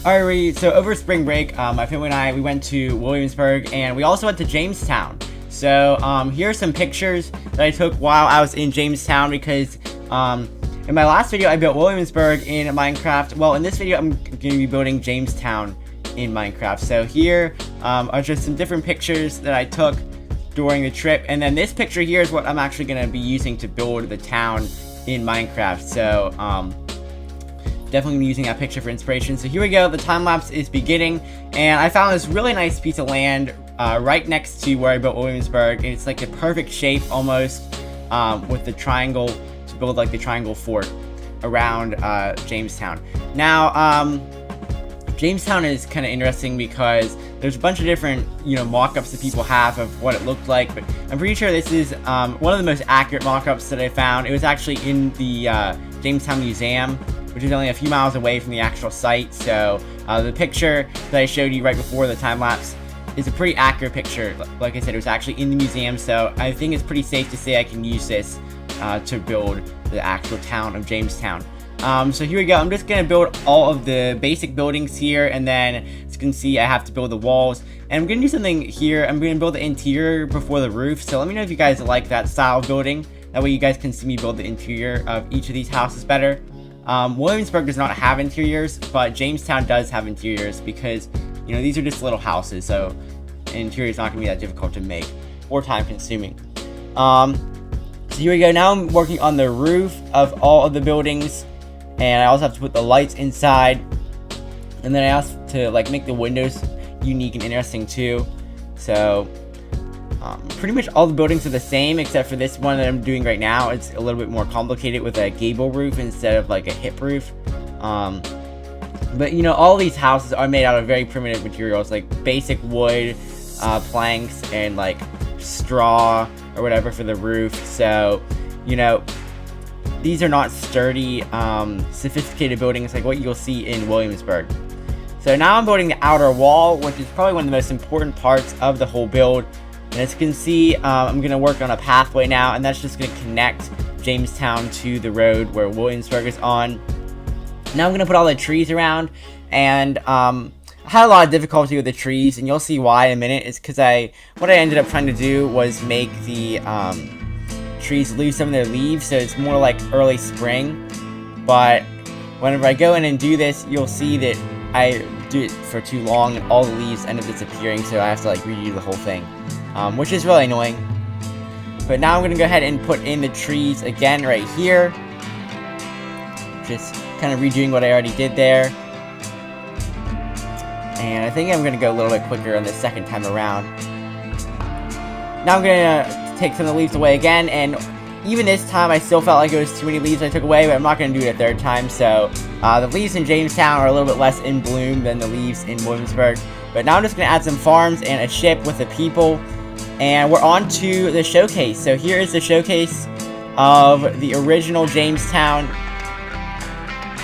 Alright, so over spring break, my family and I, we went to Williamsburg, and we also went to Jamestown. So, here are some pictures that I took while I was in Jamestown, because, in my last video, I built Williamsburg in Minecraft. Well, in this video, I'm going to be building Jamestown in Minecraft. So here, are just some different pictures that I took during the trip, and then this picture here is what I'm actually going to be using to build the town in Minecraft. So, definitely be using that picture for inspiration. So here we go, the time lapse is beginning, and I found this really nice piece of land right next to where I built Williamsburg, and it's like a perfect shape almost, with the triangle, to build like the triangle fort around Jamestown. Now, Jamestown is kind of interesting because there's a bunch of different, mock-ups that people have of what it looked like, but I'm pretty sure this is one of the most accurate mock-ups that I found. It was actually in the Jamestown Museum, which is only a few miles away from the actual site. So the picture that I showed you right before the time lapse is a pretty accurate picture. Like I said, it was actually in the museum, so I think it's pretty safe to say I can use this to build the actual town of Jamestown. So here we go. I'm just gonna build all of the basic buildings here, and then as you can see, I have to build the walls. And I'm gonna do something here. I'm gonna build the interior before the roof. So let me know if you guys like that style of building. That way you guys can see me build the interior of each of these houses better. Williamsburg does not have interiors, but Jamestown does have interiors because, these are just little houses, so an interior is not going to be that difficult to make or time consuming. So here we go. Now I'm working on the roof of all of the buildings, and I also have to put the lights inside, and then I also have to make the windows unique and interesting too. So pretty much all the buildings are the same except for this one that I'm doing right now. It's a little bit more complicated with a gable roof instead of like a hip roof. But all these houses are made out of very primitive materials like basic wood, planks, and like straw or whatever for the roof. So these are not sturdy, sophisticated buildings like what you'll see in Williamsburg. So now I'm building the outer wall, which is probably one of the most important parts of the whole build. And as you can see, I'm going to work on a pathway now, and that's just going to connect Jamestown to the road where Williamsburg is on. Now I'm going to put all the trees around, and I had a lot of difficulty with the trees, and you'll see why in a minute. It's because what I ended up trying to do was make the trees lose some of their leaves, so it's more like early spring. But whenever I go in and do this, you'll see that I do it for too long, and all the leaves end up disappearing, so I have to redo the whole thing. Which is really annoying. But now I'm going to go ahead and put in the trees again right here. Just kind of redoing what I already did there. And I think I'm going to go a little bit quicker on the second time around. Now I'm going to take some of the leaves away again, and even this time I still felt like it was too many leaves I took away, but I'm not going to do it a third time. So the leaves in Jamestown are a little bit less in bloom than the leaves in Williamsburg. But now I'm just going to add some farms and a ship with the people. And we're on to the showcase. So here is the showcase of the original Jamestown.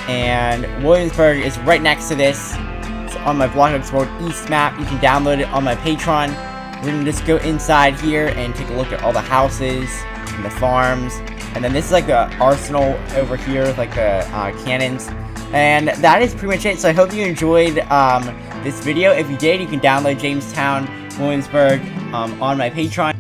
And Williamsburg is right next to this. It's on my Blocky Explored East map. You can download it on my Patreon. We're going to just go inside here and take a look at all the houses and the farms. And then this is like the arsenal over here with like the cannons. And that is pretty much it. So I hope you enjoyed this video. If you did, you can download Jamestown, Williamsburg on my Patreon.